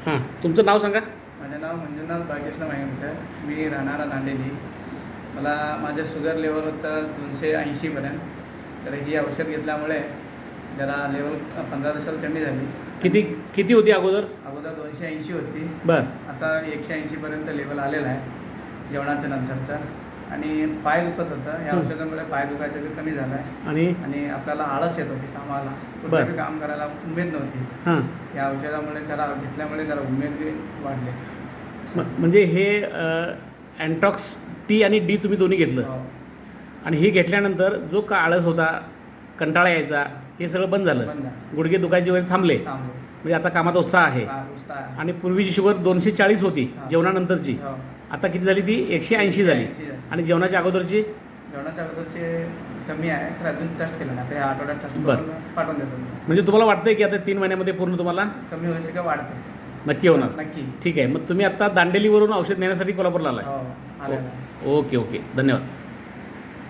हां, तुमचं नाव सांगा. माझं नाव मंजुनाथ बाळकृष्ण मायंकर. मी राहणारा दांडेली. मला माझं शुगर लेवल होतं 280पर्यंत. तर ही औषध घेतल्यामुळे जरा लेवल 15 दिवसाला कमी झाली. किती होती अगोदर? अगोदर 280 होती. बरं. आता 180पर्यंत लेवल आलेला आहे जेवणाच्या नंतरचा. आणि पाय दुखत होतं. या औषधामुळे पाय दुखायचं बी कमी झालं आहे. आणि आपल्याला आळस येत होती कामाला, कुठेतरी काम करायला उमेद नव्हती. हां, या औषधामुळे जरा घेतल्यामुळे जरा उमेद बी वाढले. म्हणजे हे अँटॉक्स टी आणि डी तुम्ही दोन्ही घेतलं. हो. आणि हे घेतल्यानंतर जो का आळस होता, कंटाळा यायचा, हे सगळं बंद झालं. बंद झालं. गुडघे दुखायचे वगैरे थांबले. थांबलो. म्हणजे आता कामाचा उत्साह आहे. उत्साह आहे. आणि पूर्वीची शुगर 240 होती हां. जेवणानंतरची. हो. आता किती झाली? ती 180 झाली. 180 झाली. आणि जेवणाच्या अगोदरची जेवणाच्या अगोदरचे कमी आहे, तर अजून टेस्ट केलं नाही. आता या आठवड्यात टेस्ट बरं. करून पाठवून देतो मी. म्हणजे तुम्हाला वाटतंय की आता 3 महिन्यामध्ये पूर्ण तुम्हाला कमी व्हायचं का वाढते? नक्की होणार? नक्की. ठीक आहे. मग तुम्ही आता दांडेलीवरून औषध नेण्यासाठी कोल्हापूरला आलाय. हो, आलेलं आहे. ओके ओके, धन्यवाद.